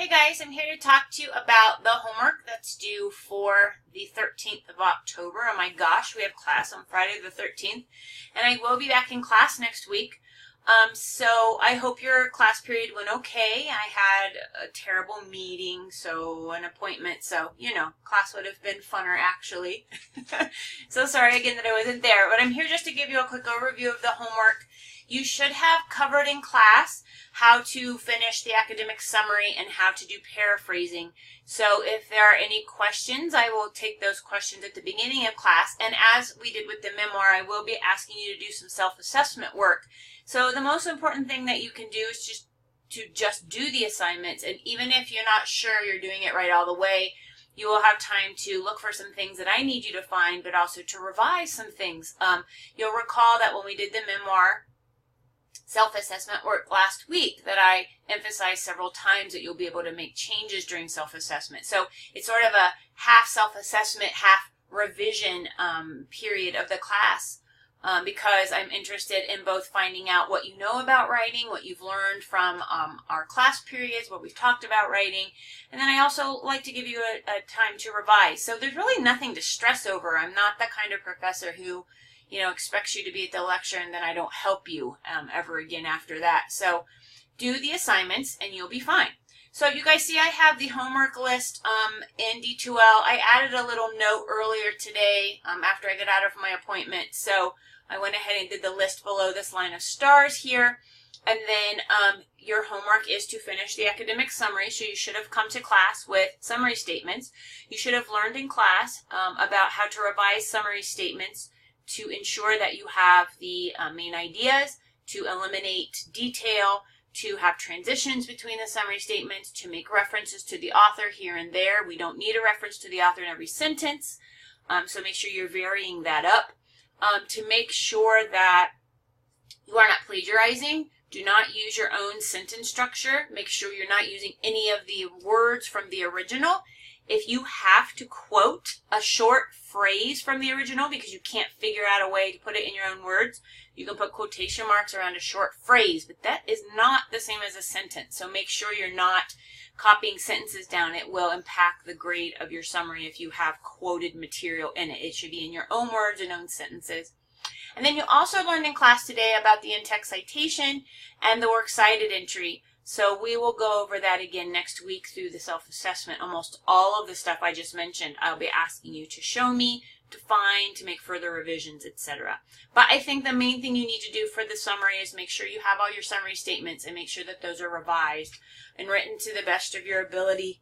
Hey guys, I'm here to talk to you about the homework that's due for the 13th of October. Oh my gosh, we have class on Friday the 13th, and I will be back in class next week. So I hope your class period went okay. I had a terrible meeting, an appointment, class would have been funner actually. So sorry again that I wasn't there, but I'm here just to give you a quick overview of the homework. You should have covered in class how to finish the academic summary and how to do paraphrasing. So if there are any questions, I will take those questions at the beginning of class. And as we did with the memoir, I will be asking you to do some self-assessment work. So the most important thing that you can do is just do the assignments. And even if you're not sure you're doing it right all the way, you will have time to look for some things that I need you to find, but also to revise some things. You'll recall that when we did the memoir self-assessment work last week that I emphasized several times that you'll be able to make changes during self-assessment. So it's sort of a half self-assessment, half revision period of the class because I'm interested in both finding out what you know about writing, what you've learned from our class periods, what we've talked about writing, and then I also like to give you a time to revise. So there's really nothing to stress over. I'm not the kind of professor who expects you to be at the lecture and then I don't help you ever again after that. So do the assignments and you'll be fine. So you guys see I have the homework list in D2L. I added a little note earlier today after I got out of my appointment. So I went ahead and did the list below this line of stars here. And then your homework is to finish the academic summary. So you should have come to class with summary statements. You should have learned in class about how to revise summary statements to ensure that you have the main ideas, to eliminate detail, to have transitions between the summary statements, to make references to the author here and there. We don't need a reference to the author in every sentence, so make sure you're varying that up. To make sure that you are not plagiarizing, do not use your own sentence structure. Make sure you're not using any of the words from the original. If you have to quote a short phrase from the original because you can't figure out a way to put it in your own words, you can put quotation marks around a short phrase, but that is not the same as a sentence. So make sure you're not copying sentences down. It will impact the grade of your summary if you have quoted material in it. It should be in your own words and own sentences. And then you also learned in class today about the in-text citation and the works cited entry. So we will go over that again next week through the self-assessment. Almost all of the stuff I just mentioned, I'll be asking you to show me, to find, to make further revisions, etc. But I think the main thing you need to do for the summary is make sure you have all your summary statements and make sure that those are revised and written to the best of your ability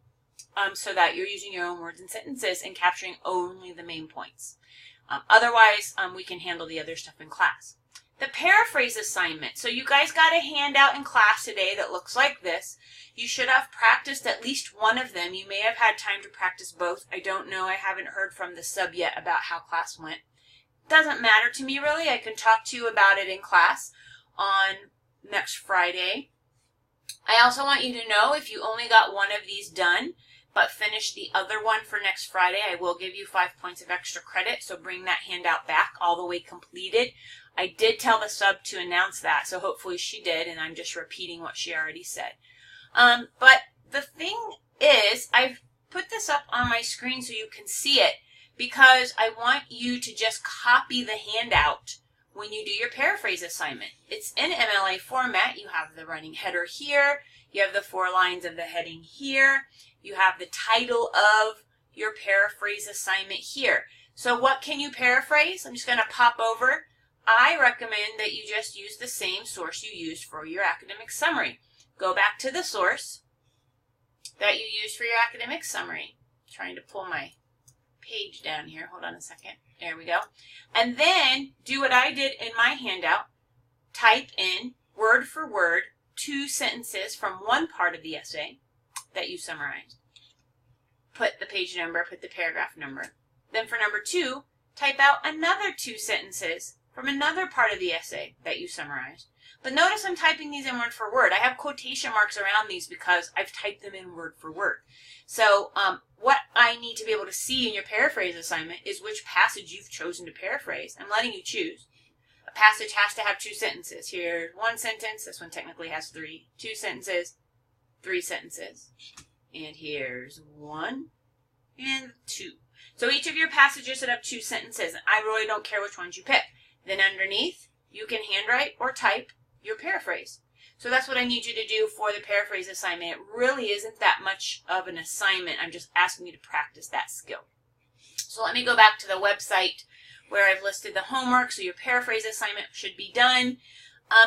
so that you're using your own words and sentences and capturing only the main points. Otherwise, we can handle the other stuff in class. The paraphrase assignment. So you guys got a handout in class today that looks like this. You should have practiced at least one of them. You may have had time to practice both. I don't know. I haven't heard from the sub yet about how class went. Doesn't matter to me really. I can talk to you about it in class on next Friday. I also want you to know if you only got one of these done, but finish the other one for next Friday, I will give you 5 points of extra credit. So bring that handout back all the way completed. I did tell the sub to announce that, so hopefully she did, and I'm just repeating what she already said. But the thing is, I've put this up on my screen so you can see it because I want you to just copy the handout when you do your paraphrase assignment. It's in MLA format. You have the running header here. You have the 4 lines of the heading here. You have the title of your paraphrase assignment here. So what can you paraphrase? I'm just going to pop over. I recommend that you just use the same source you used for your academic summary. Go back to the source that you used for your academic summary. I'm trying to pull my page down here. Hold on a second. There we go. And then do what I did in my handout. Type in word for word 2 sentences from one part of the essay that you summarized. Put the page number, put the paragraph number. Then for number 2, type out another 2 sentences from another part of the essay that you summarized. But notice I'm typing these in word for word. I have quotation marks around these because I've typed them in word for word. So what I need to be able to see in your paraphrase assignment is which passage you've chosen to paraphrase. I'm letting you choose. A passage has to have 2 sentences. Here's 1 sentence. This one technically has 3. 2 sentences, 3 sentences. And here's 1 and 2. So each of your passages should have 2 sentences. And I really don't care which ones you pick. Then underneath, you can handwrite or type your paraphrase. So that's what I need you to do for the paraphrase assignment. It really isn't that much of an assignment. I'm just asking you to practice that skill. So let me go back to the website where I've listed the homework. So your paraphrase assignment should be done.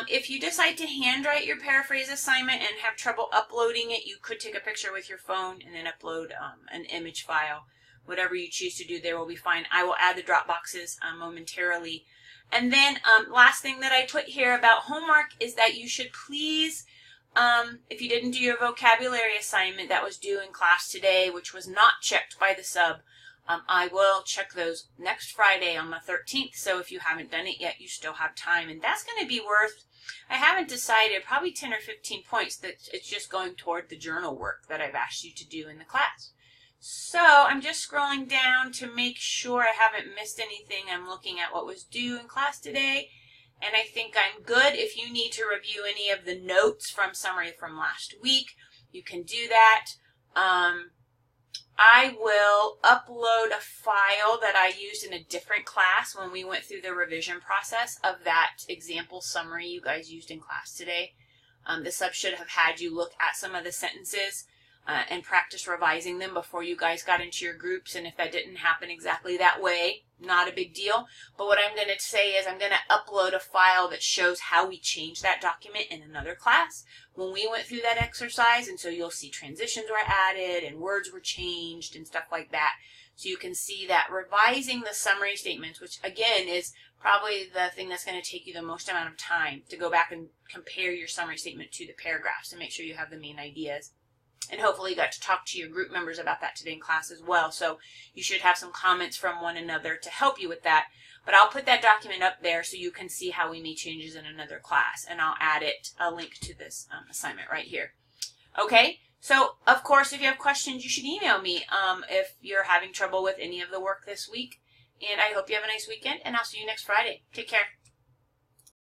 If you decide to handwrite your paraphrase assignment and have trouble uploading it, you could take a picture with your phone and then upload an image file. Whatever you choose to do there will be fine. I will add the drop boxes momentarily. And then last thing that I put here about homework is that you should please, if you didn't do your vocabulary assignment that was due in class today, which was not checked by the sub, I will check those next Friday on the 13th. So if you haven't done it yet, you still have time. And that's going to be worth, I haven't decided, probably 10 or 15 points that it's just going toward the journal work that I've asked you to do in the class. So I'm just scrolling down to make sure I haven't missed anything. I'm looking at what was due in class today. And I think I'm good. If you need to review any of the notes from summary from last week, you can do that. I will upload a file that I used in a different class when we went through the revision process of that example summary you guys used in class today. The sub should have had you look at some of the sentences and practice revising them before you guys got into your groups. And if that didn't happen exactly that way, not a big deal. But what I'm going to say is I'm going to upload a file that shows how we changed that document in another class when we went through that exercise. And so you'll see transitions were added and words were changed and stuff like that. So you can see that revising the summary statements, which again is probably the thing that's going to take you the most amount of time to go back and compare your summary statement to the paragraphs and make sure you have the main ideas. And hopefully you got to talk to your group members about that today in class as well. So you should have some comments from one another to help you with that. But I'll put that document up there so you can see how we made changes in another class. And I'll add a link to this assignment right here. Okay, so of course, if you have questions, you should email me if you're having trouble with any of the work this week. And I hope you have a nice weekend, and I'll see you next Friday. Take care.